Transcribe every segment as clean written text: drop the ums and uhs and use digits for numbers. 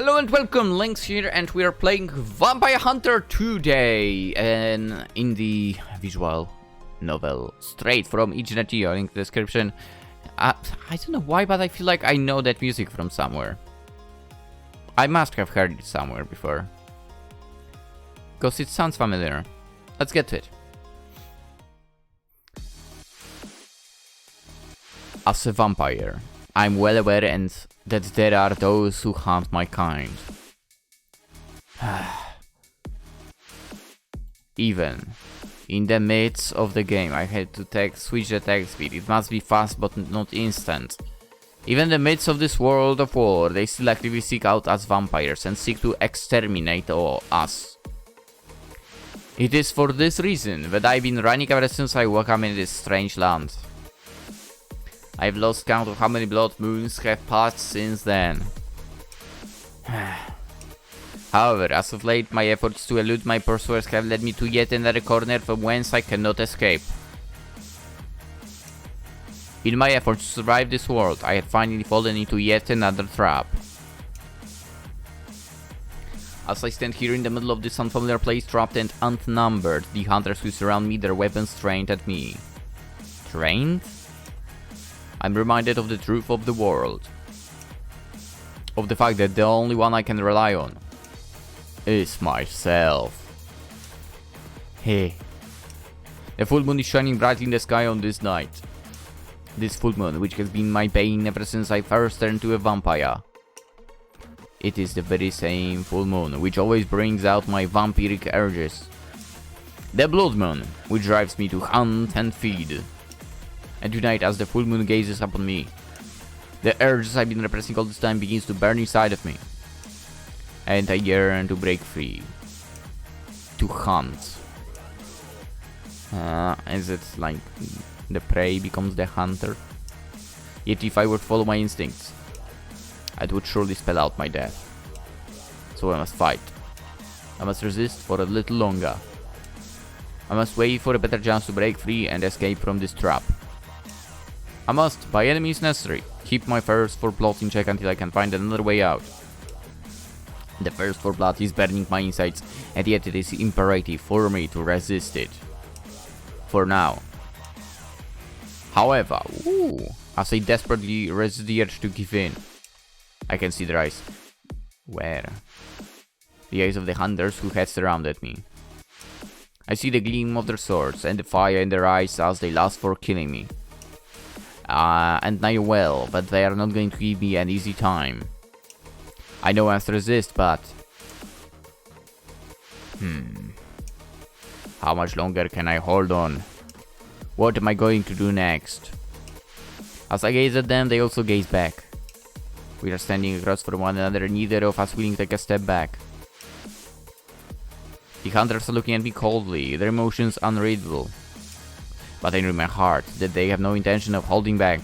Hello and welcome, Lynx here, and we are playing Vampire Hunter today, and in the visual novel straight from Ignatio, link description. I don't know why, but I feel like I know that music from somewhere. I must have heard it somewhere before, because it sounds familiar. Let's get to it. As a vampire, I'm well aware that there are those who hunt my kind. Even in the midst of the game, I had to switch the text speed. It must be fast but not instant. Even in the midst of this world of war, they still actively seek out us vampires and seek to exterminate us. It is for this reason that I've been running ever since I woke up in this strange land. I've lost count of how many blood moons have passed since then. However, as of late, my efforts to elude my pursuers have led me to yet another corner from whence I cannot escape. In my efforts to survive this world, I have finally fallen into yet another trap. As I stand here in the middle of this unfamiliar place, trapped and outnumbered, the hunters who surround me, their weapons trained at me. Trained? I'm reminded of the truth of the world. Of the fact that the only one I can rely on is myself. Hey. The full moon is shining brightly in the sky on this night. This full moon, which has been my bane ever since I first turned to a vampire. It is the very same full moon which always brings out my vampiric urges. The blood moon, which drives me to hunt and feed. And tonight, as the full moon gazes upon me, the urges I've been repressing all this time begins to burn inside of me. And I yearn to break free. To hunt. Is it like the prey becomes the hunter? Yet if I were to follow my instincts, it would surely spell out my death. So I must fight. I must resist for a little longer. I must wait for a better chance to break free and escape from this trap. I must, by any means necessary, keep my thirst for blood in check until I can find another way out. The thirst for blood is burning my insides, and yet it is imperative for me to resist it. For now. However, as I desperately resist the urge to give in, I can see their eyes. Where? The eyes of the hunters who had surrounded me. I see the gleam of their swords and the fire in their eyes as they lust for killing me. And I know well that they are not going to give me an easy time. I know I must resist, but... How much longer can I hold on? What am I going to do next? As I gaze at them, they also gaze back. We are standing across from one another, neither of us willing to take a step back. The hunters are looking at me coldly, their emotions unreadable. But I know in my heart that they have no intention of holding back.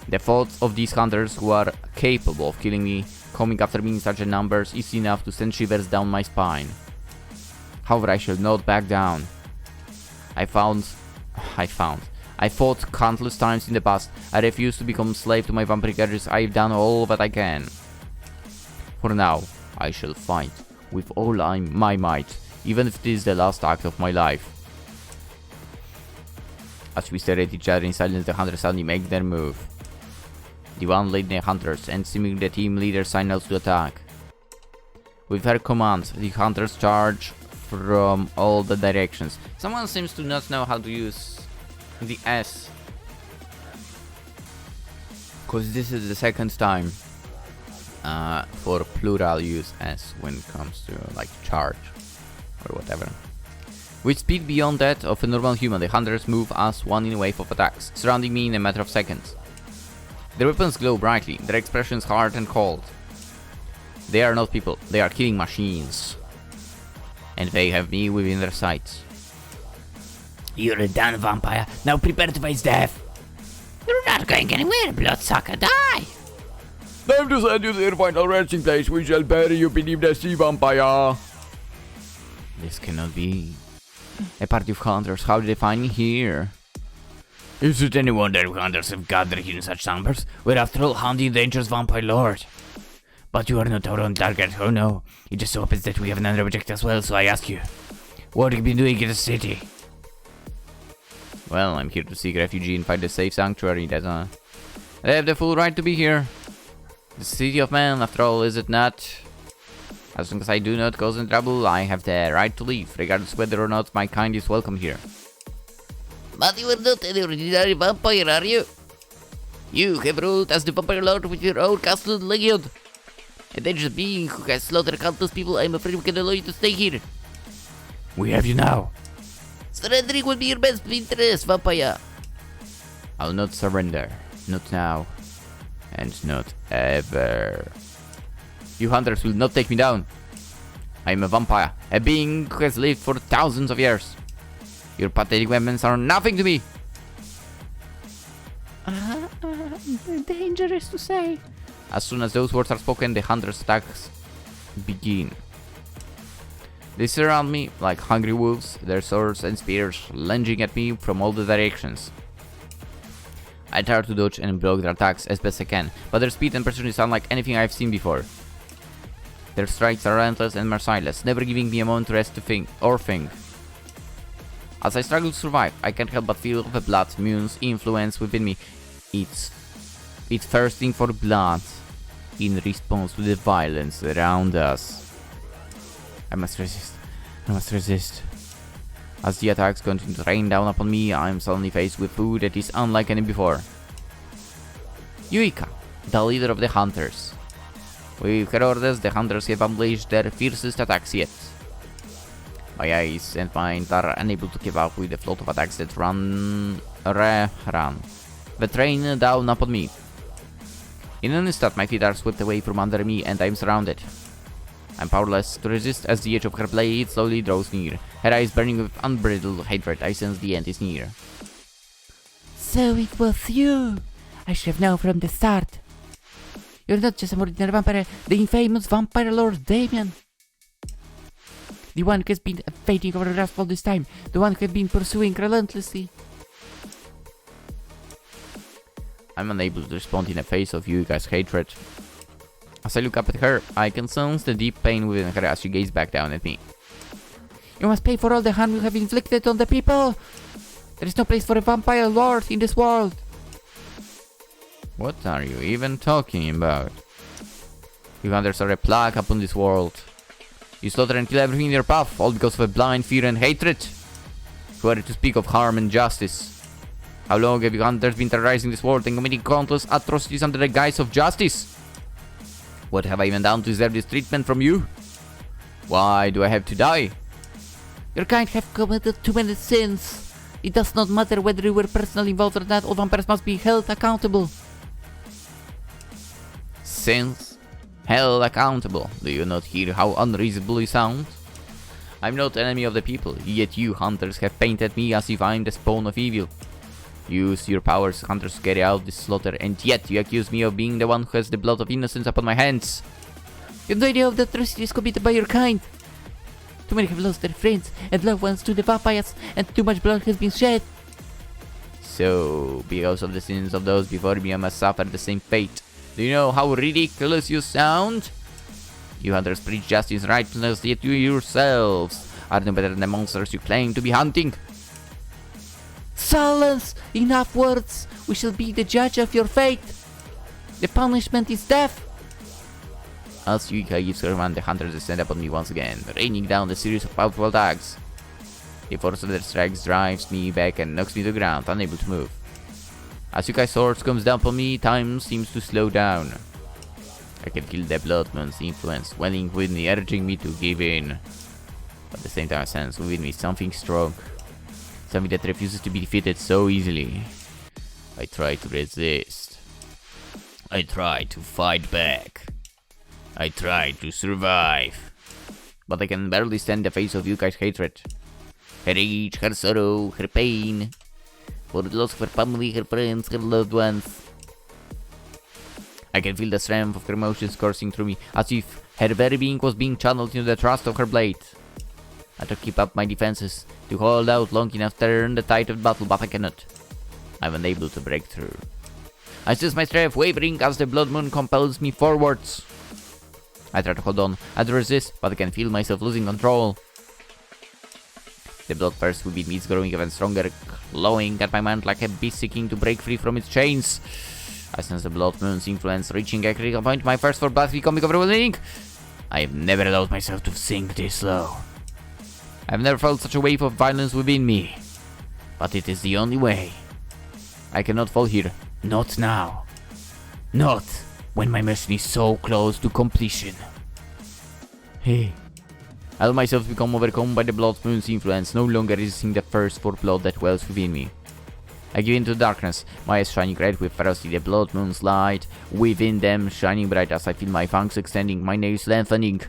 The thought of these hunters who are capable of killing me, coming after me in such numbers, is enough to send shivers down my spine. However, I shall not back down. I fought countless times in the past. I refuse to become slave to my vampiric urges. I've done all that I can. For now, I shall fight with all my might, even if it is the last act of my life. As we stare at each other in silence, the hunters suddenly make their move. The one leading the hunters and seemingly the team leader signals to attack. With her command, the hunters charge from all the directions. Someone seems to not know how to use the S, because this is the second time for plural use S when it comes to like charge or whatever. With speed beyond that of a normal human, the hunters move as one in a wave of attacks, surrounding me in a matter of seconds. Their weapons glow brightly, their expressions hard and cold. They are not people, they are killing machines. And they have me within their sights. You're a done vampire, now prepare to face death. You're not going anywhere, bloodsucker, die! Time to send you to your final resting place. We shall bury you beneath the sea, vampire. This cannot be. A party of hunters, how did they find me here? Is it any wonder hunters have gathered here in such numbers? We're after all hunting the dangerous Vampire Lord. But you are not our own target, oh no. It just so happens that we have another object as well, so I ask you, what have you been doing in the city? Well, I'm here to seek refuge and find a safe sanctuary. They have the full right to be here. The city of man, after all, is it not? As long as I do not cause any trouble, I have the right to leave, regardless whether or not my kind is welcome here. But you are not an ordinary vampire, are you? You have ruled as the Vampire Lord with your own castle legion. A dangerous being who has slaughtered countless people. I'm afraid we can allow you to stay here. We have you now. Surrendering will be your best interest, vampire. I'll not surrender. Not now. And not ever. You hunters will not take me down. I am a vampire, a being who has lived for thousands of years. Your pathetic weapons are nothing to me. Dangerous to say. As soon as those words are spoken, the hunters' attacks begin. They surround me like hungry wolves, their swords and spears lunging at me from all the directions. I try to dodge and block their attacks as best I can, but their speed and precision is unlike anything I've seen before. Their strikes are relentless and merciless, never giving me a moment to rest to think. As I struggle to survive, I can't help but feel the blood mune's influence within me. It's thirsting for blood in response to the violence around us. I must resist. As the attacks continue to rain down upon me, I am suddenly faced with food that is unlike any before. Yuika, the leader of the hunters. With her orders, the hunters have unleashed their fiercest attacks yet. My eyes and mind are unable to keep up with the float of attacks that that rain down upon me. In an instant, my feet are swept away from under me and I am surrounded. I'm powerless to resist as the edge of her blade slowly draws near. Her eyes burning with unbridled hatred, I sense the end is near. So it was you. I should have known from the start. You're not just an ordinary vampire, the infamous Vampire Lord Damian. The one who has been fighting over us all this time. The one who has been pursuing relentlessly. I'm unable to respond in the face of Yuika's hatred. As I look up at her, I can sense the deep pain within her as she gazes back down at me. You must pay for all the harm you have inflicted on the people. There is no place for a vampire lord in this world. What are you even talking about? You hunters are a plague upon this world. You slaughter and kill everything in your path, all because of a blind fear and hatred. Who are you to speak of harm and justice? How long have you hunters been terrorizing this world and committing countless atrocities under the guise of justice? What have I even done to deserve this treatment from you? Why do I have to die? Your kind have committed too many sins. It does not matter whether you were personally involved or not, all vampires must be held accountable. Sins? Held accountable? Do you not hear how unreasonable you sound? I'm not enemy of the people, yet you hunters have painted me as if I'm the spawn of evil. Use your powers, hunters, to carry out this slaughter, and yet you accuse me of being the one who has the blood of innocence upon my hands. You have no idea of the atrocities committed by your kind. Too many have lost their friends and loved ones to the vampires, and too much blood has been shed. So, because of the sins of those before me, I must suffer the same fate. Do you know how ridiculous you sound? You hunters preach justice and righteousness, yet you yourselves are no better than the monsters you claim to be hunting. Silence! Enough words! We shall be the judge of your fate! The punishment is death! As Yuika gives her command, the hunters descend upon me once again, raining down a series of powerful attacks. The force of their strikes drives me back and knocks me to the ground, unable to move. As Yuika's sword comes down upon me, time seems to slow down. I can feel the blood moon's influence welling within me, urging me to give in. But at the same time I sense within me something strong. Something that refuses to be defeated so easily. I try to resist. I try to fight back. I try to survive. But I can barely stand the face of Yuika's hatred. Her rage, her sorrow, her pain. For the loss of her family, her friends, her loved ones. I can feel the strength of her emotions coursing through me, as if her very being was being channeled into the thrust of her blade. I try to keep up my defenses, to hold out long enough to turn the tide of battle, but I cannot. I'm unable to break through. I sense my strength wavering as the blood moon compels me forwards. I try to hold on, I try to resist, but I can feel myself losing control. The bloodthirst within me is growing even stronger, clawing at my mind like a beast seeking to break free from its chains. I sense the blood moon's influence reaching a critical point, my thirst for blood becoming overwhelming. I have never allowed myself to sink this low. I have never felt such a wave of violence within me. But it is the only way. I cannot fall here. Not now. Not when my mission is so close to completion. Hey. I allow myself to become overcome by the blood moon's influence, no longer resisting the thirst for blood that wells within me. I give in to the darkness, my eyes shining red with ferocity, the blood moon's light within them shining bright as I feel my fangs extending, my nails lengthening.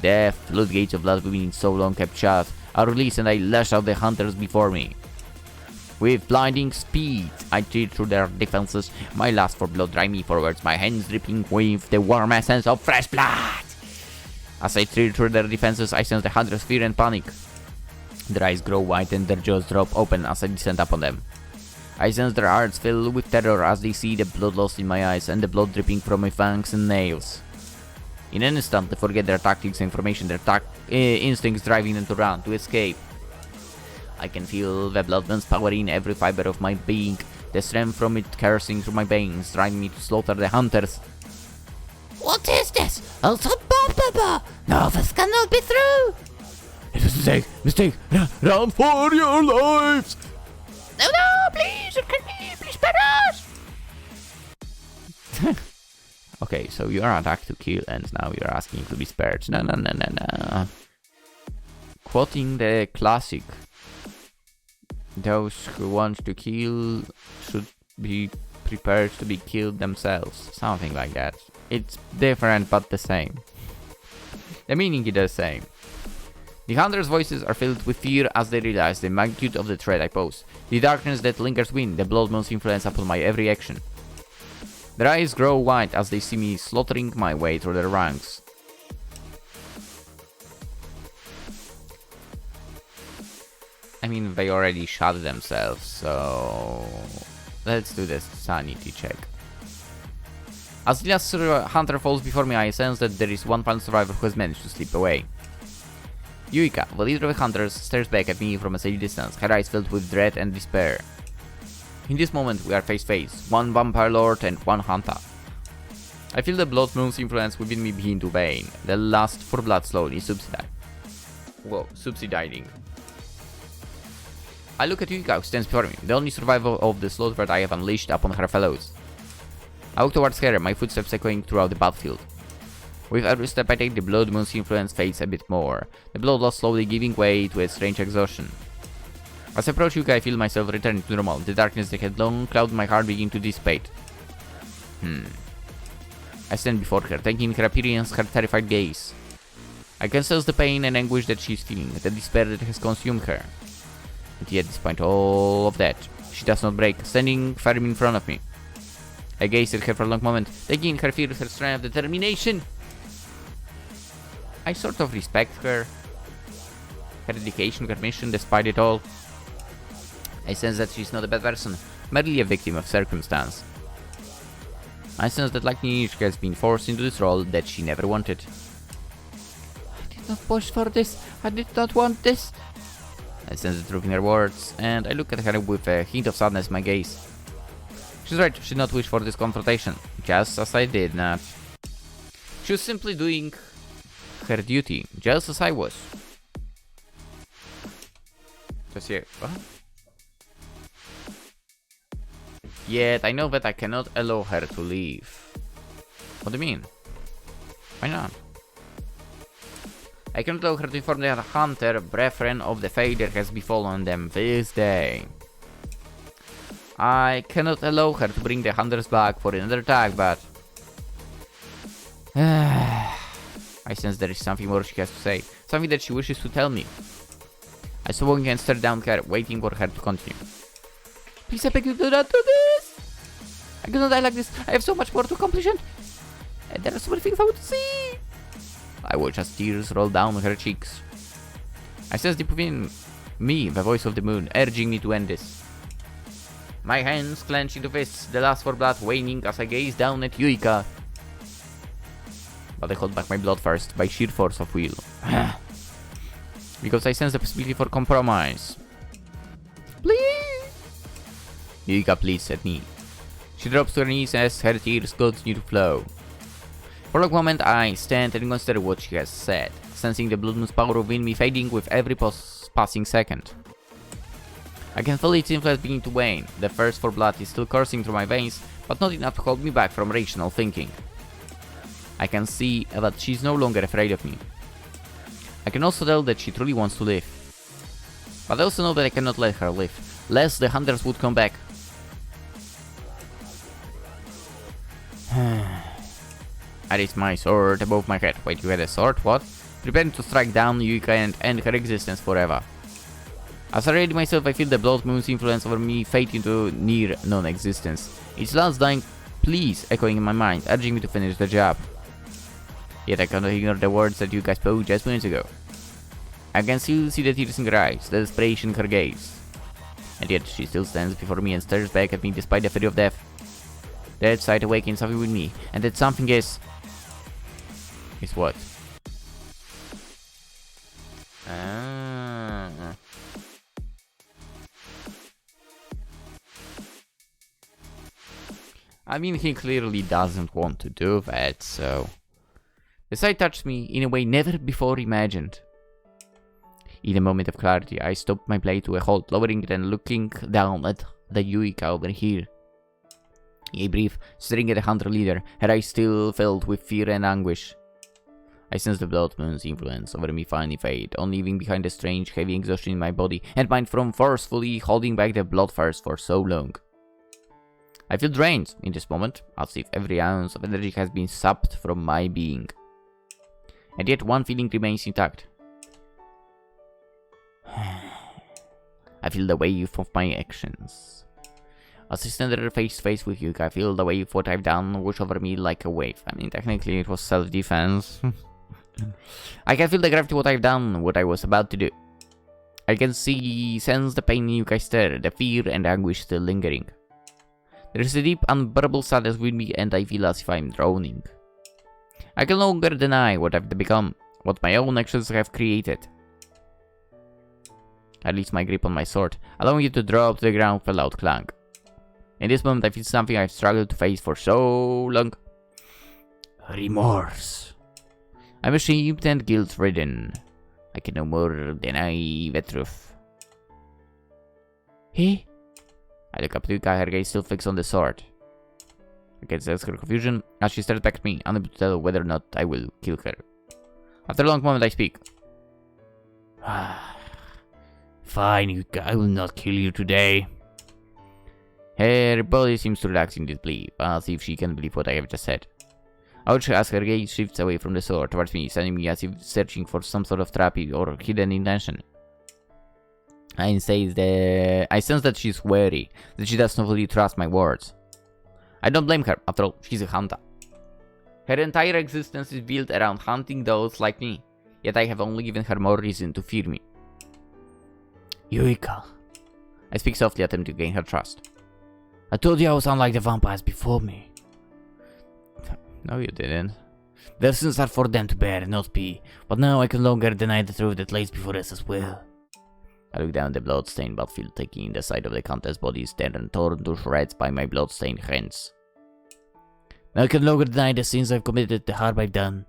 The floodgates of blood within so long kept shut are released and I lash out the hunters before me. With blinding speed, I tear through their defenses, my lust for blood drives me forwards, my hands dripping with the warm essence of fresh blood. As I tear through their defenses, I sense the hunters' fear and panic. Their eyes grow wide and their jaws drop open as I descend upon them. I sense their hearts fill with terror as they see the blood lost in my eyes and the blood dripping from my fangs and nails. In an instant, they forget their tactics and information, their instincts driving them to run, to escape. I can feel the blood moon's power in every fiber of my being, the strength from it coursing through my veins, driving me to slaughter the hunters. What is this? Unstoppable! No, this cannot be true! It was a mistake. Run for your lives! No, please, it can be, please spare us! Okay, so you are attacked to kill and now you're asking to be spared. No. Quoting the classic. Those who want to kill should be prepared to be killed themselves. Something like that. It's different but the same. The meaning is the same. The hunters' voices are filled with fear as they realize the magnitude of the threat I pose. The darkness that lingers within, the blood moon's influence upon my every action. Their eyes grow wide as they see me slaughtering my way through their ranks. I mean, they already shot themselves, so let's do this sanity check. As the last hunter falls before me, I sense that there is one final survivor who has managed to slip away. Yuika, the leader of the hunters, stares back at me from a safe distance, her eyes filled with dread and despair. In this moment, we are face to face, one vampire lord and one hunter. I feel the blood moon's influence within me begin to wane, the lust for blood slowly subsiding. I look at Yuika, who stands before me, the only survivor of the slaughter that I have unleashed upon her fellows. I walk towards her, my footsteps echoing throughout the battlefield. With every step I take, the blood moon's influence fades a bit more, the bloodlust slowly giving way to a strange exhaustion. As I approach Yuika, I feel myself returning to normal, the darkness that had long clouded my heart begin to dissipate. I stand before her, taking in her appearance, her terrified gaze. I can sense the pain and anguish that she is feeling, the despair that has consumed her. And yet, despite all of that, she does not break, standing firm in front of me. I gaze at her for a long moment, taking in her fear, her strength, determination. I sort of respect her dedication, her mission, despite it all. I sense that she's not a bad person, merely a victim of circumstance. I sense that like me, she has been forced into this role that she never wanted. I did not push for this. I did not want this. I sense the truth in her words, and I look at her with a hint of sadness in my gaze. She's right, she did not wish for this confrontation, just as I did not. She was simply doing her duty, just as I was. Just here. What? Yet I know that I cannot allow her to leave. What do you mean? Why not? I cannot allow her to inform the hunter brethren of the fate that has befallen them this day. I cannot allow her to bring the hunters back for another attack, but... I sense there is something more she has to say, something that she wishes to tell me. I swung and stared down at her, waiting for her to continue. Please, I beg you, do not do this. I cannot die like this. I have so much more to accomplish and there are so many things I want to see. I watch as tears roll down her cheeks. I sense deep within me the voice of the moon, urging me to end this. My hands clench into fists, the lust for blood waning as I gaze down at Yuika. but I hold back my bloodthirst by sheer force of will. Because I sense the possibility for compromise. Please! Yuika pleads at me. She drops to her knees as her tears continue to flow. For a moment I stand and consider what she has said, sensing the blood moon's power within me fading with every passing second. I can feel its influence beginning to wane. The thirst for blood is still coursing through my veins, but not enough to hold me back from rational thinking. I can see that she's no longer afraid of me. I can also tell that she truly wants to live. But I also know that I cannot let her live, lest the hunters would come back. I raise my sword above my head. Wait, you had a sword? What? Preparing to strike down Yuika and end her existence forever. As I ready myself, I feel the blood moon's influence over me fade into near non-existence. Its last dying pleas echoing in my mind, urging me to finish the job. Yet I cannot ignore the words that Yuika spoke just minutes ago. I can still see the tears in her eyes, the desperation in her gaze. And yet she still stands before me and stares back at me despite the fear of death. That sight awakens something with me, and that something is... Is what? I mean, he clearly doesn't want to do that, so... The sight touched me in a way never before imagined. In a moment of clarity, I stopped my blade to a halt, lowering it and looking down at the Yuika over here. In a brief, staring at the hunter leader, her eyes still filled with fear and anguish. I sensed the blood moon's influence over me finally fade, on leaving behind a strange, heavy exhaustion in my body, and mind from forcefully holding back the bloodthirst for so long. I feel drained in this moment, as if every ounce of energy has been sapped from my being. And yet one feeling remains intact. I feel the wave of my actions. As I stand there face to face with you, I feel the wave of what I've done wash over me like a wave. I mean, technically it was self-defense. I can feel the gravity of what I've done, what I was about to do. I can sense the pain in Yuka's stare, the fear and anguish still lingering. There is a deep, unbearable sadness within me, and I feel as if I'm drowning. I can no longer deny what I've become, what my own actions have created. I release my grip on my sword, allowing it to drop to the ground with a loud clang. In this moment I feel something I've struggled to face for so long. Remorse. I'm ashamed and guilt-ridden. I can no more deny the truth. Hey? I look up to Yuika, her gaze still fixed on the sword. I can sense her confusion as she stares back at me, unable to tell whether or not I will kill her. After a long moment I speak. Fine, Yuika, I will not kill you today. Her body seems to relax in disbelief, as if she can believe what I have just said. Ouch, as her gaze shifts away from the sword towards me, sending me as if searching for some sort of trap or hidden intention. I sense that she's wary, that she does not fully trust my words. I don't blame her, after all, she's a hunter. Her entire existence is built around hunting those like me, yet I have only given her more reason to fear me. Yuika. I speak softly, attempting to gain her trust. I told you I was unlike the vampires before me. No, you didn't. Their sins are for them to bear, not me, but now I can no longer deny the truth that lays before us as well. I look down the blood-stained battlefield, taking in the sight of the countess' bodies torn to shreds by my blood-stained hands. Now I can no longer deny the sins I've committed, the harm I've done.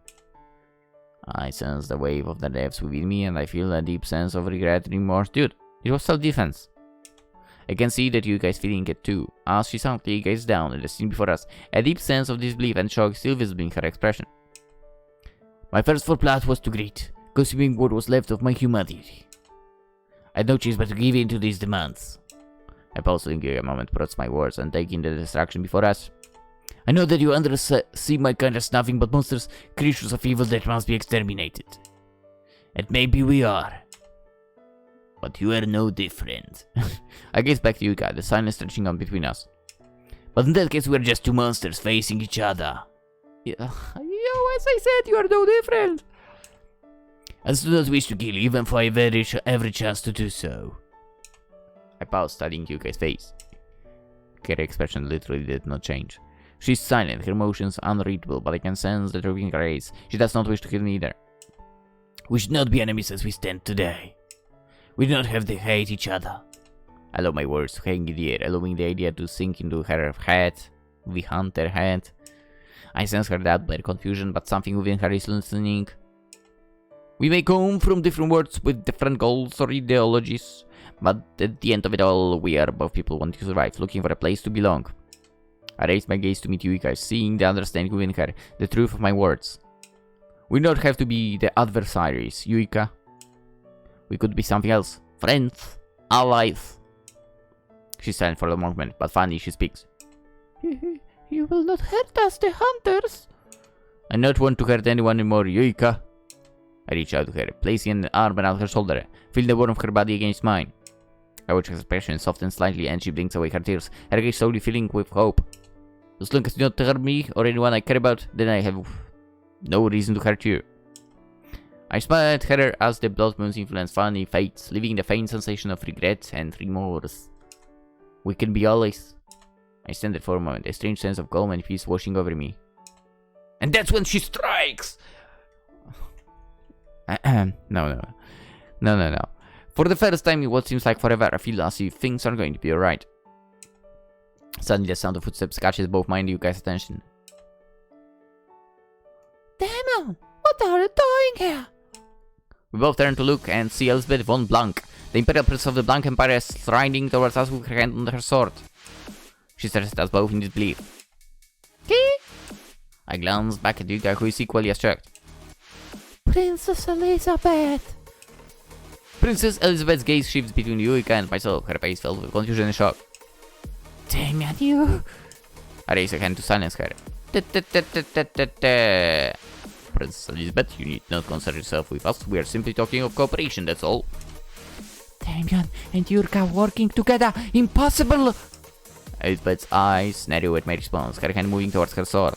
I sense the wave of the depths within me, and I feel a deep sense of regret and remorse. Dude, it was self-defense. I can see that you guys feeling it too, as she silently gazes down at the scene before us, a deep sense of disbelief and shock still visible in her expression. My first blood was too great, consuming what was left of my humanity. I had no choice but to give in to these demands. I pause to a moment, process my words, and take in the destruction before us. I know that you see my kind as nothing but monsters, creatures of evil that must be exterminated. And maybe we are. But you are no different. I gaze back to Yuika, the silence stretching on between us. But in that case, we are just two monsters facing each other. Yeah, as I said, you are no different. I do not wish to kill you, even for every chance to do so. I paused, studying Yuka's face. Her expression literally did not change. She's silent, her emotions unreadable, but I can sense the truth in her eyes. She does not wish to kill me either. We should not be enemies as we stand today. We do not have to hate each other. I love my words to hang in the air, allowing the idea to sink into her head, the hunter head. I sense her doubt, her confusion, but something within her is listening. We may come from different worlds with different goals or ideologies, but at the end of it all, we are both people wanting to survive, looking for a place to belong. I raise my gaze to meet Yuika, seeing the understanding within her, the truth of my words. We don't have to be the adversaries, Yuika. We could be something else. Friends. Allies. She's silent for a moment, but finally she speaks. You will not hurt us, the hunters. I not want to hurt anyone anymore, Yuika. I reach out to her, placing an arm around her shoulder, feel the warmth of her body against mine. I watch her expression soften slightly and she blinks away her tears, her gaze slowly filling with hope. As long as you don't hurt me or anyone I care about, then I have no reason to hurt you. I smile at her as the blood moon's influence finally fades, leaving the faint sensation of regret and remorse. We can be allies. I stand there for a moment, a strange sense of calm and peace washing over me. And that's when she strikes! No. For the first time in what seems like forever, I feel as if things are going to be alright. Suddenly the sound of footsteps catches both mine and you guys' attention. Damian, what are you doing here? We both turn to look and see Elizabeth von Blanc, the Imperial Princess of the Blanc Empire, striding towards us with her hand on her sword. She stares at us both in disbelief. Key? I glance back at Yuika, who is equally as shocked. Princess Elizabeth. Princess Elizabeth's gaze shifts between Yuika and myself, her face filled with confusion and shock. Damian, you... I raise a hand to silence her. Princess Elizabeth, you need not concern yourself with us. We are simply talking of cooperation, that's all. Damian and Yuika working together. Impossible! Elizabeth's eyes narrow at my response, her hand moving towards her sword.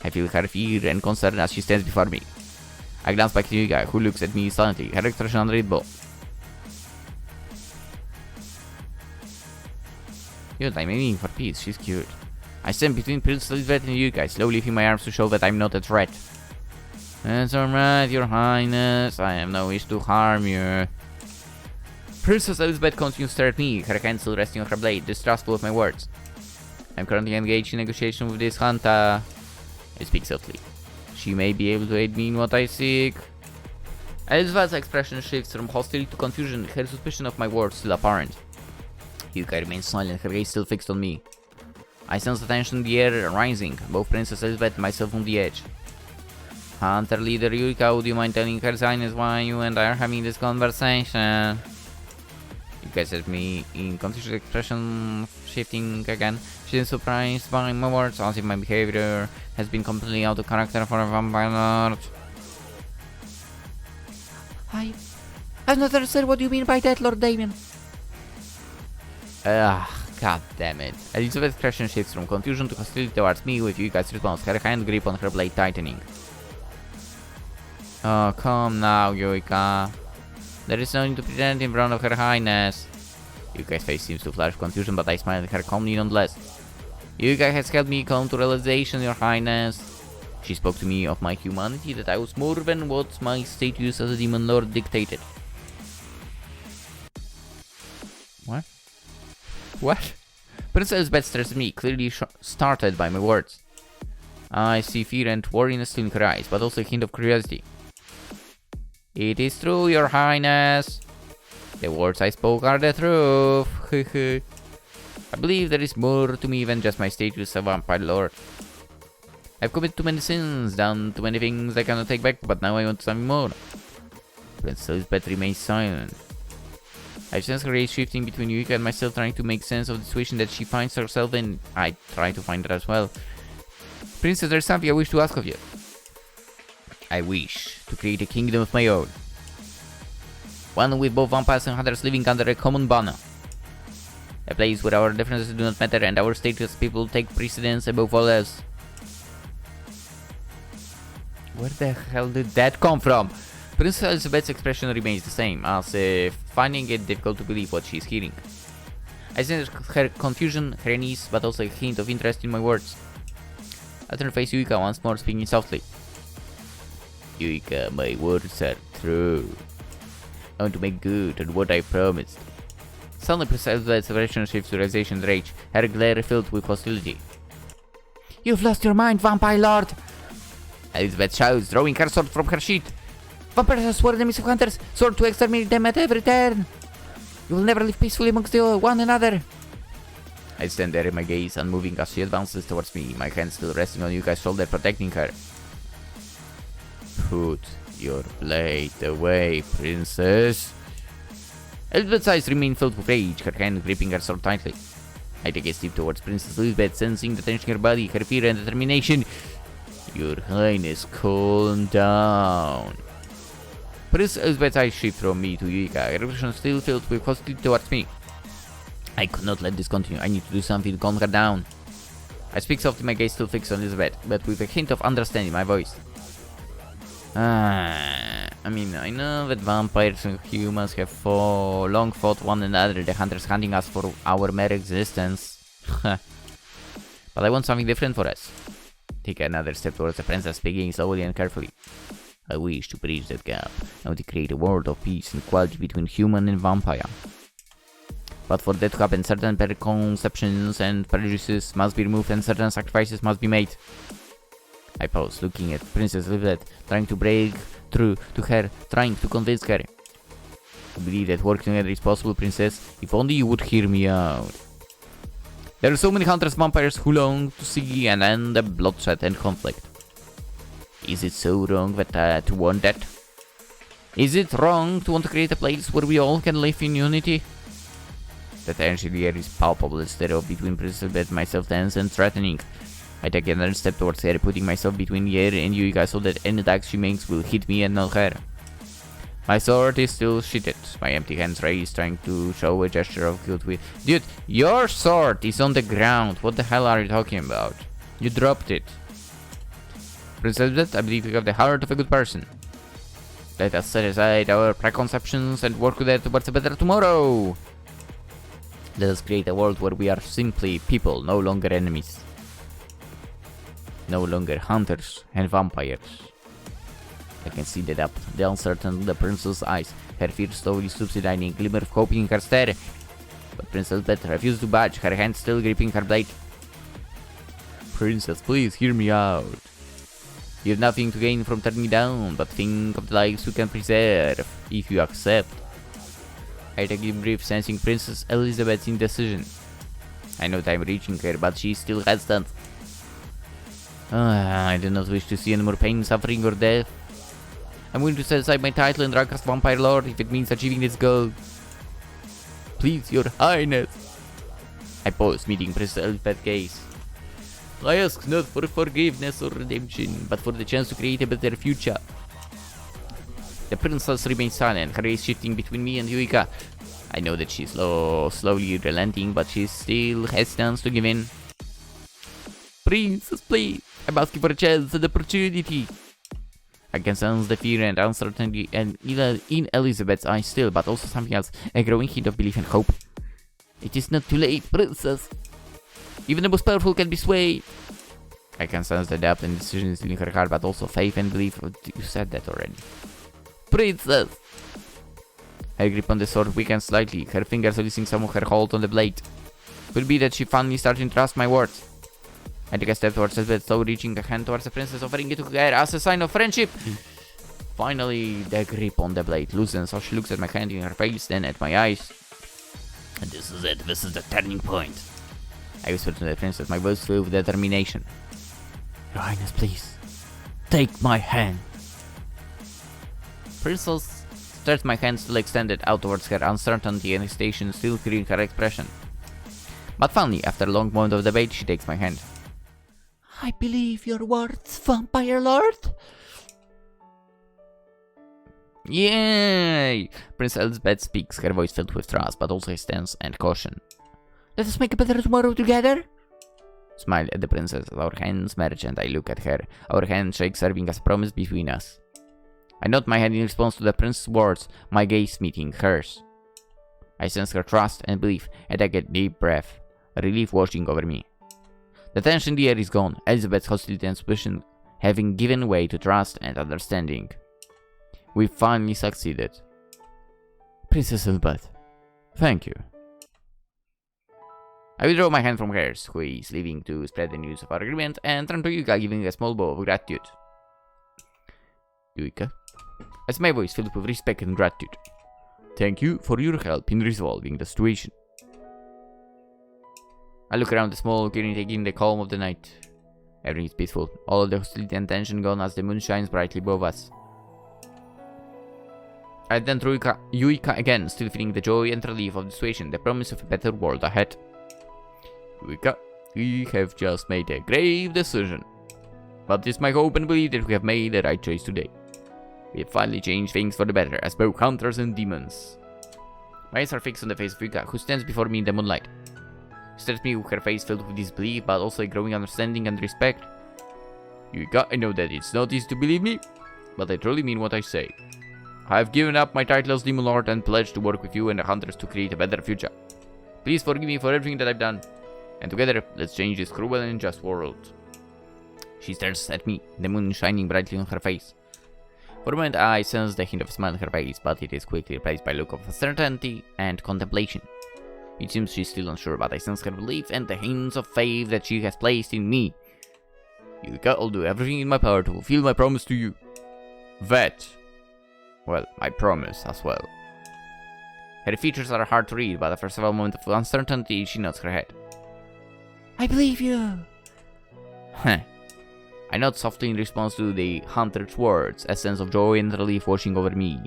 I feel her fear and concern as she stands before me. I glance back to Yuika, who looks at me silently, her expression unreadable. Good, I'm aiming for peace, she's cute. I stand between Princess Elizabeth and Yuika, slowly lifting my arms to show that I'm not a threat. That's alright, your highness, I have no wish to harm you. Princess Elizabeth continues to stare at me, her hand still resting on her blade, distrustful of my words. I'm currently engaged in negotiation with this hunter. I speak softly. She may be able to aid me in what I seek. Elizabeth's expression shifts from hostility to confusion, her suspicion of my words still apparent. Yuika remains silent, her gaze still fixed on me. I sense the tension in the air rising, both Princess Elizabeth and myself on the edge. Hunter leader Yuika, would you mind telling Her Highness why you and I are having this conversation? Yuika says me in confusion, expression shifting again. She is surprised by my words, as if my behavior has been completely out of character for a Vampire Lord. I've not understood what you mean by that, Lord Damian. God damn it. Elizabeth's expression shifts from confusion to hostility towards me with Yuika's response, her hand grip on her blade tightening. Oh, come now, Yuika. There is no need to pretend in front of Her Highness. Yuika's face seems to flash confusion, but I smile at her calmly nonetheless. Yuika has helped me come to realization, Your Highness. She spoke to me of my humanity, that I was more than what my status as a demon lord dictated. What? What? Princess Elizabeth stares at me, clearly startled by my words. I see fear and worriness in her eyes, but also a hint of curiosity. It is true, Your Highness. The words I spoke are the truth. I believe there is more to me than just my status as Vampire Lord. I've committed too many sins, done too many things I cannot take back, but now I want something more. Princess Elizabeth remains silent. I sense her gaze shifting between Yuika and myself, trying to make sense of the situation that she finds herself in. I try to find it as well. Princess, there's something I wish to ask of you. I wish to create a kingdom of my own. One with both vampires and hunters living under a common banner. A place where our differences do not matter and our status as people take precedence above all else. Where the hell did that come from? Princess Elizabeth's expression remains the same, as if finding it difficult to believe what she is hearing. I sense her confusion, her unease, but also a hint of interest in my words. I turn to face Yuika once more, speaking softly. Yuika, my words are true. I want to make good on what I promised. Suddenly, Elizabeth's expression shifts to realization and rage, her glare filled with hostility. You've lost your mind, Vampire Lord! Elizabeth shouts, drawing her sword from her sheath. Vampires are sworn enemies of hunters, sworn to exterminate them at every turn! You will never live peacefully amongst one another! I stand there, my gaze unmoving as she advances towards me, my hand still resting on Yuka's shoulder, protecting her. Put your blade away, princess. Elizabeth's eyes remain filled with rage, her hand gripping her sword tightly. I take a step towards Princess Elizabeth, sensing the tension in her body, her fear and determination. Your Highness, calm down. Princess Elizabeth's eyes shift from me to Yuika, her expression still filled with hostility towards me. I could not let this continue. I need to do something to calm her down. I speak softly, my gaze still fixed on Elizabeth, but with a hint of understanding in my voice. I mean, I know that vampires and humans have long fought one another, the hunters hunting us for our mere existence. But I want something different for us. Take another step towards the princess, speaking slowly and carefully. I wish to bridge that gap. I want to create a world of peace and equality between human and vampire. But for that to happen, certain preconceptions and prejudices must be removed and certain sacrifices must be made. I pause, looking at Princess Elizabeth, trying to break through to her, trying to convince her. I believe that working together is possible, princess, if only you would hear me out. There are so many hunters vampires who long to see an end of bloodshed and conflict. Is it so wrong that to want that? Is it wrong to want to create a place where we all can live in unity? The tension here is palpable, the stereo between Princess Elizabeth and myself tense and threatening. I take another step towards her, putting myself between her and Yuika so that any attack she makes will hit me and not her. My sword is still sheathed, my empty hands raised, trying to show a gesture of goodwill. Dude, your sword is on the ground. What the hell are you talking about? You dropped it. Princess Elizabeth, I believe you have the heart of a good person. Let us set aside our preconceptions and work together towards a better tomorrow. Let us create a world where we are simply people, no longer enemies. No longer hunters and vampires. I can see the depth, the uncertainty in the princess's eyes, her fear slowly subsiding, a glimmer of hope in her stare. But Princess Elizabeth refused to budge, her hand still gripping her blade. Princess, please hear me out. You have nothing to gain from turning me down, but think of the lives you can preserve, if you accept. I take a brief, sensing Princess Elizabeth's indecision. I know that I'm reaching her, but she is still hesitant. I do not wish to see any more pain, suffering, or death. I'm willing to set aside my title and rank as Vampire Lord if it means achieving this goal. Please, your highness. I pause, meeting Princess Elizabeth's gaze. I ask not for forgiveness or redemption, but for the chance to create a better future. The princess remains silent, her gaze shifting between me and Yuika. I know that she's slowly relenting, but she still hesitant to give in. Princess, please, I'm asking for a chance and opportunity. I can sense the fear and uncertainty in Elizabeth's eyes still, but also something else, a growing hint of belief and hope. It is not too late, princess. Even the most powerful can be swayed. I can sense the depth and decision in her heart, but also faith and belief. You said that already. Princess! Her grip on the sword weakens slightly, her fingers releasing some of her hold on the blade. Could be that she finally starting to trust my words. I take a step towards Elizabeth, slowly reaching a hand towards the princess, offering it to her as a sign of friendship. Finally, the grip on the blade loosens, so she looks at my hand in her face, then at my eyes. And this is it, this is the turning point. I whisper to the princess, my voice filled with determination. Your Highness, please, take my hand. Princess stretched my hand still extended out towards her, uncertainty and hesitation still clearing her expression. But finally, after a long moment of debate, she takes my hand. I believe your words, Vampire Lord. Yay! Princess Elizabeth speaks, her voice filled with trust, but also tense and caution. Let us make a better tomorrow together. Smile at the princess as our hands merge and I look at her, our handshake serving as a promise between us. I nod my head in response to the princess' words, my gaze meeting hers. I sense her trust and belief and I get a deep breath, a relief washing over me. The tension in the air is gone, Elizabeth's hostility and suspicion having given way to trust and understanding. We finally succeeded. Princess Elizabeth, thank you. I withdraw my hand from hers, who is leaving to spread the news of our agreement, and turn to Yuika, giving a small bow of gratitude. Yuika, as my voice filled with respect and gratitude. Thank you for your help in resolving the situation. I look around the small clearing, taking the calm of the night. Everything is peaceful, all of the hostility and tension gone as the moon shines brightly above us. I then through Yuika again, still feeling the joy and relief of the situation, the promise of a better world ahead. Yuika, we have just made a grave decision. But it's my hope and belief that we have made the right choice today. We have finally changed things for the better, as both hunters and demons. My eyes are fixed on the face of Yuika, who stands before me in the moonlight. She stares at me with her face filled with disbelief, but also a growing understanding and respect. Yuika, I know that it's not easy to believe me, but I truly mean what I say. I have given up my title as Demon Lord and pledged to work with you and the hunters to create a better future. Please forgive me for everything that I've done, and together, let's change this cruel and unjust world. She stares at me, the moon shining brightly on her face. For a moment, I sense the hint of a smile on her face, but it is quickly replaced by a look of certainty and contemplation. It seems she's still unsure, but I sense her belief and the hints of faith that she has placed in me. Yuika, I'll do everything in my power to fulfill my promise to you. That, well, I promise as well. Her features are hard to read, but after several moments of uncertainty, she nods her head. I believe you. Heh. I nod softly in response to the hunter's words, a sense of joy and relief washing over me.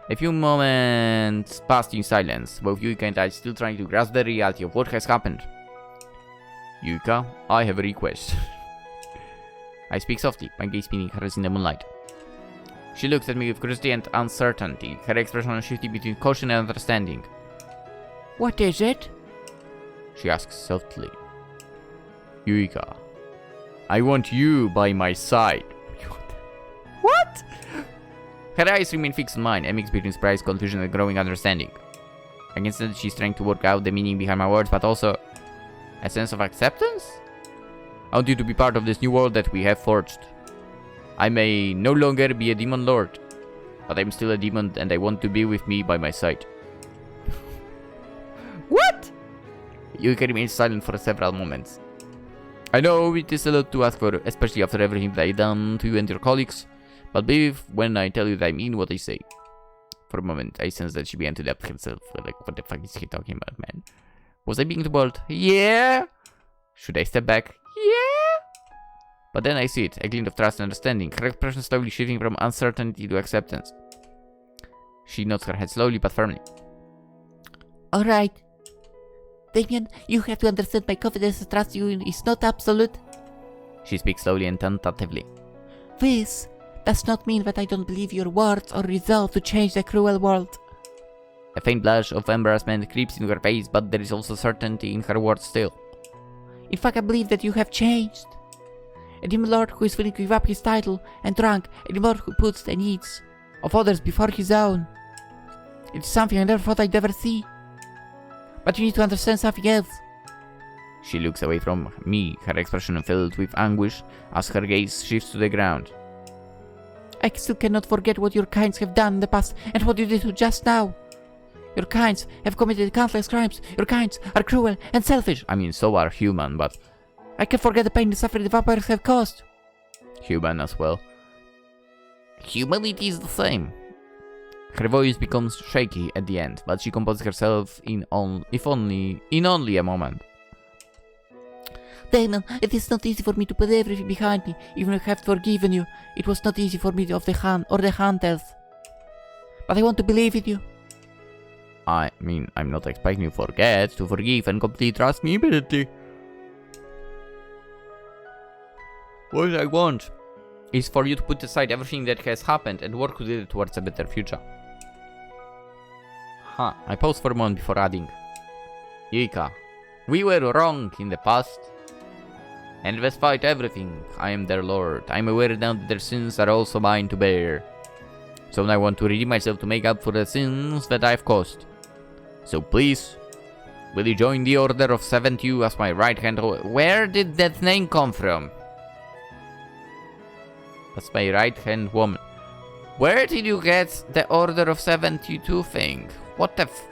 A few moments passed in silence, both Yuika and I still trying to grasp the reality of what has happened. Yuika, I have a request. I speak softly, my gaze meeting hers in the moonlight. She looks at me with curiosity and uncertainty, her expression shifting between caution and understanding. What is it? She asks softly. Yuika, I want you by my side. What? Her eyes remain fixed on mine, a mix between surprise, confusion, and growing understanding. I can sense that she's trying to work out the meaning behind my words, but also a sense of acceptance? I want you to be part of this new world that we have forged. I may no longer be a demon lord, but I'm still a demon and I want to be with me by my side. What? Yuika remains silent for several moments. I know it is a lot to ask for, especially after everything that I've done to you and your colleagues, but believe when I tell you that I mean what I say. For a moment, I sense that she began to doubt herself. Like, what the fuck is he talking about, man? Was I being too bold? Yeah! Should I step back? Yeah! But then I see it, a glint of trust and understanding, her expression slowly shifting from uncertainty to acceptance. She nods her head slowly but firmly. Alright. Damian, you have to understand my confidence and trust you is not absolute. She speaks slowly and tentatively. This does not mean that I don't believe your words or resolve to change the cruel world. A faint blush of embarrassment creeps into her face, but there is also certainty in her words still. In fact, I believe that you have changed. A demon lord who is willing to give up his title and rank, a demon lord who puts the needs of others before his own. It is something I never thought I'd ever see. But you need to understand something else. She looks away from me, her expression filled with anguish as her gaze shifts to the ground. I still cannot forget what your kinds have done in the past and what you did just now. Your kinds have committed countless crimes. Your kinds are cruel and selfish. I mean, so are human, but I can forget the pain and suffering the vampires have caused. Human as well. Humanity is the same. Her voice becomes shaky at the end, but she composes herself in only a moment. Damon, it is not easy for me to put everything behind me, even if I have forgiven you. It was not easy for me of the hunters. But I want to believe in you. I mean, I'm not expecting you to forgive and completely trust me immediately. What I want is for you to put aside everything that has happened and work with it towards a better future. I paused for a moment before adding. Yuika, we were wrong in the past. And despite everything, I am their lord. I am aware now that their sins are also mine to bear. So I want to redeem myself to make up for the sins that I have caused. So please, Will you join the Order of 72 as my right hand? Where did that name come from? That's my right hand woman. Where did you get the Order of 72 thing? What the f...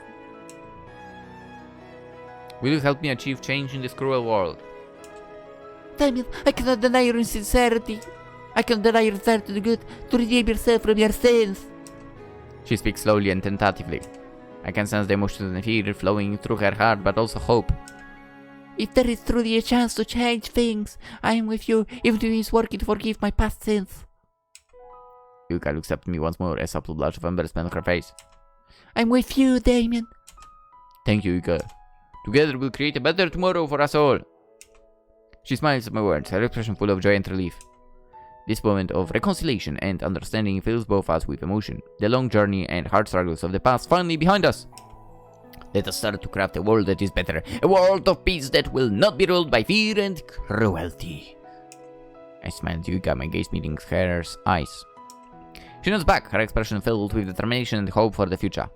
Will you help me achieve change in this cruel world? Damian, I cannot deny your sincerity. I cannot deny your desire to do good, to redeem yourself from your sins. She speaks slowly and tentatively. I can sense the emotions and fear flowing through her heart, but also hope. If there is truly a chance to change things, I am with you, even if it means working to forgive my past sins. Yuika looks up at me once more, a subtle blush of embarrassment on her face. I'm with you, Damian. Thank you, Yuika. Together we'll create a better tomorrow for us all. She smiles at my words, her expression full of joy and relief. This moment of reconciliation and understanding fills both us with emotion. The long journey and hard struggles of the past finally behind us. Let us start to craft a world that is better. A world of peace that will not be ruled by fear and cruelty. I smile at Yuika, my gaze meeting her eyes. She nods back, her expression filled with determination and hope for the future.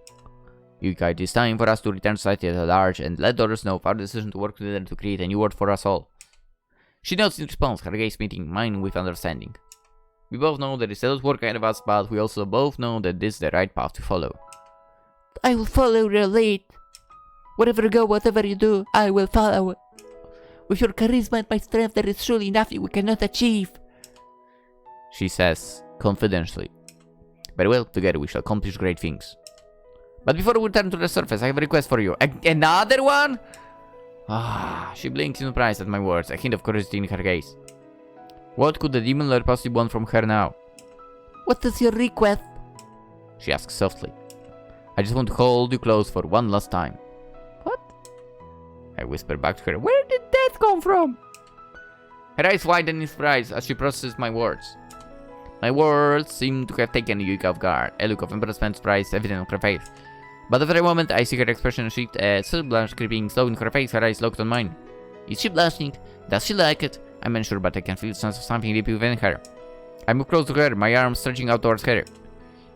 Yuika, it is time for us to return to society at large and let others know of our decision to work together to create a new world for us all. She nods in response, her gaze meeting mine with understanding. We both know there is a lot of work ahead of us, but we also both know that this is the right path to follow. I will follow your lead. Wherever you go, whatever you do, I will follow. With your charisma and my strength, there is surely nothing we cannot achieve. She says, confidentially. Very well, together we shall accomplish great things. But before we return to the surface, I have a request for you. Another one? She blinks in surprise at my words, a hint of curiosity in her gaze. What could the demon lord possibly want from her now? What is your request? She asks softly. I just want to hold you close for one last time. What? I whisper back to her. Where did that come from? Her eyes widen in surprise as she processes my words. My words seem to have taken Yuika off guard, a look of embarrassment, surprise evident on her face. But after a moment, I see her expression shift, a subtle blush creeping slow in her face, her eyes locked on mine. Is she blushing? Does she like it? I'm unsure, but I can feel a sense of something deep within her. I move close to her, my arms stretching out towards her.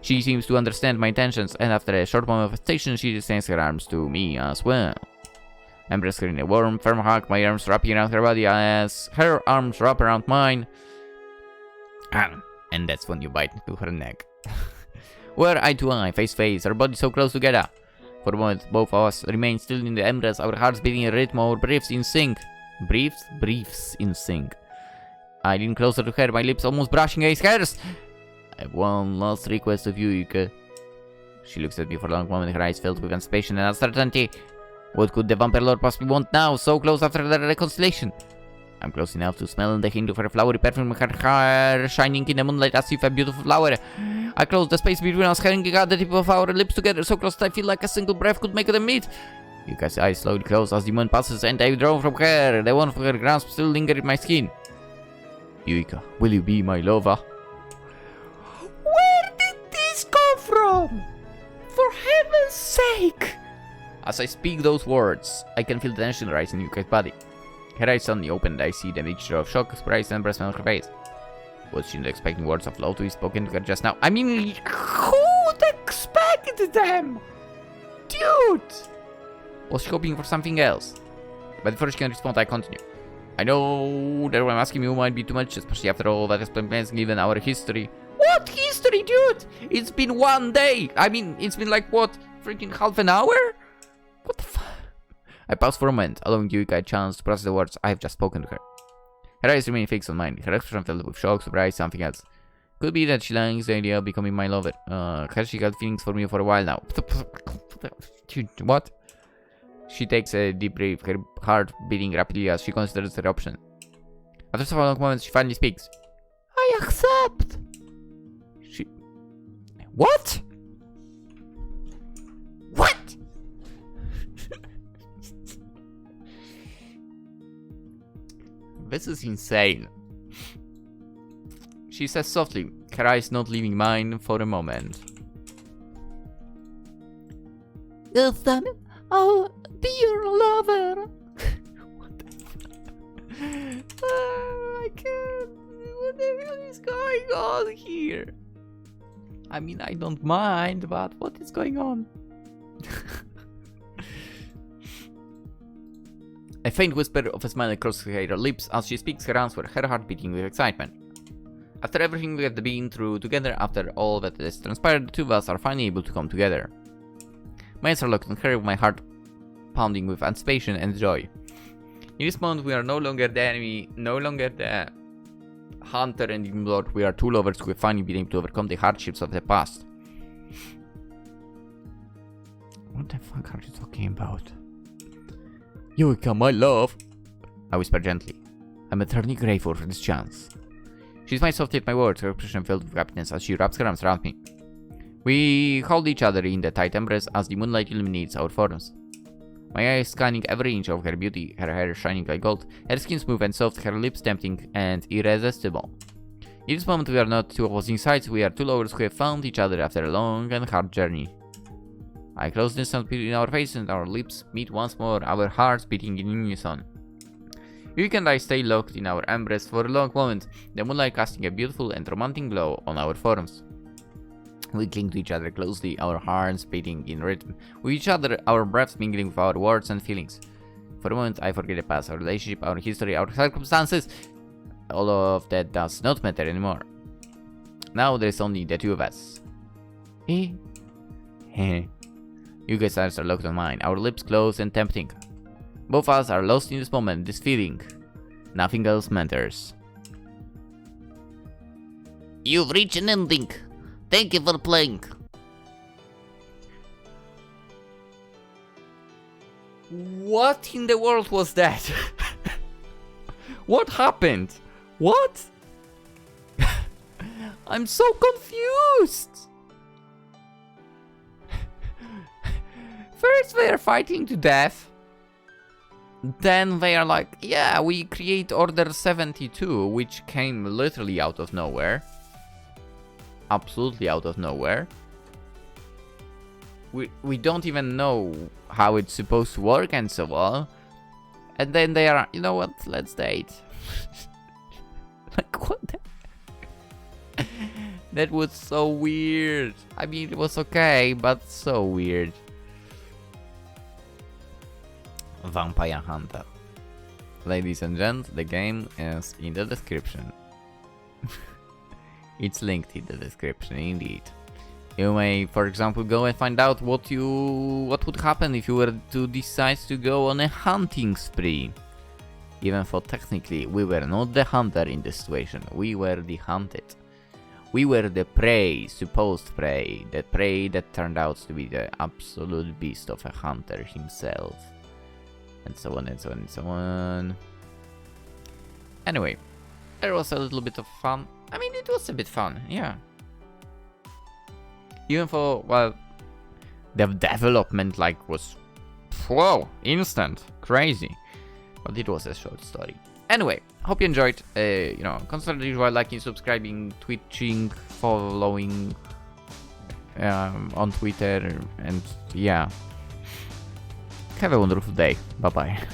She seems to understand my intentions, and after a short moment of hesitation, she extends her arms to me as well. I embrace her in a warm, firm hug, my arms wrapping around her body as her arms wrap around mine. And that's when you bite into her neck. We're eye to eye, face to face, our bodies so close together. For a moment, both of us remain still in the embrace, our hearts beating in rhythm, our breaths in sync. Breaths in sync. I lean closer to her, my lips almost brushing against hers. I have one last request of you, Yuika. She looks at me for a long moment, her eyes filled with anticipation and uncertainty. What could the Vampire Lord possibly want now, so close after the reconciliation? I'm close enough to smell the hint of her flowery perfume, her hair shining in the moonlight as if a beautiful flower. I close the space between us, hanging at the tip of our lips together, so close that I feel like a single breath could make them meet. Yuka's eyes slowly close as the moment passes, and I withdraw from her. The one of her grasp still lingers in my skin. Yuika, will you be my lover? Where did this come from? For heaven's sake! As I speak those words, I can feel the tension rise in Yuka's body. Her eyes suddenly opened, I see the mixture of shock, surprise, and embarrassment on her face. Was she not expecting words of love to be spoken to her just now? I mean, who'd expect them? Dude! Was she hoping for something else? But before she can respond, I continue. I know that what I'm asking you might be too much, especially after all that explains given our history. What history, dude? It's been one day. I mean, it's been like, what, freaking half an hour? What the fuck? I pause for a moment, allowing Yuika a chance to process the words I have just spoken to her. Her eyes remain fixed on mine, her expression filled with shock, surprise, something else. Could be that she likes the idea of becoming my lover. Has she got feelings for me for a while now? What? She takes a deep breath, her heart beating rapidly as she considers her option. After several long moments, she finally speaks. I accept! What? What? This is insane. She says softly, her eyes not leaving mine for a moment. Yes, damn it. I'll be your lover. What the fuck? I can't. What the hell is going on here? I mean, I don't mind, but what is going on? A faint whisper of a smile crosses her lips as she speaks her answer, her heart beating with excitement. After everything we have been through together, after all that has transpired, the two of us are finally able to come together. My eyes are locked on her, my heart pounding with anticipation and joy. In this moment, we are no longer the enemy, no longer the hunter and ignored. We are two lovers who have finally been able to overcome the hardships of the past. What the fuck are you talking about? Yuika, my love, I whisper gently. I'm eternally grateful for this chance. She smiles softly at my words, her expression filled with happiness as she wraps her arms around me. We hold each other in the tight embrace as the moonlight illuminates our forms. My eyes scanning every inch of her beauty, her hair shining like gold, her skin smooth and soft, her lips tempting and irresistible. In this moment we are not two opposing sides, we are two lovers who have found each other after a long and hard journey. I close the distance between our faces and our lips meet once more, our hearts beating in unison. Yuika and I stay locked in our embrace for a long moment, the moonlight casting a beautiful and romantic glow on our forms. We cling to each other closely, our hearts beating in rhythm with each other, our breaths mingling with our words and feelings. For a moment I forget the past, our relationship, our history, our circumstances. All of that does not matter anymore. Now there is only the two of us. Yuka's eyes are locked on mine, our lips close and tempting. Both of us are lost in this moment, this feeling. Nothing else matters. You've reached an ending. Thank you for playing. What in the world was that? What happened? What? I'm so confused. First they are fighting to death. Then they are like, yeah, we create Order 72, which came literally out of nowhere. Absolutely out of nowhere. We don't even know how it's supposed to work and so on. And then they are, you know what, let's date. Like, what the... That was so weird. I mean, it was okay, but so weird. Vampire Hunter. Ladies and gents, the game is in the description. It's linked in the description, indeed. You may, for example, go and find out what would happen if you were to decide to go on a hunting spree. Even though technically we were not the hunter in this situation, we were the hunted. We were the prey, supposed prey, the prey that turned out to be the absolute beast of a hunter himself. And so on and so on and so on. Anyway, there was a little bit of fun. I mean, it was a bit fun, yeah. Even though, well, the development like was, whoa, instant, crazy. But it was a short story. Anyway, hope you enjoyed. You know, consider the usual liking, subscribing, twitching, following on Twitter, and yeah. Have a wonderful day. Bye bye.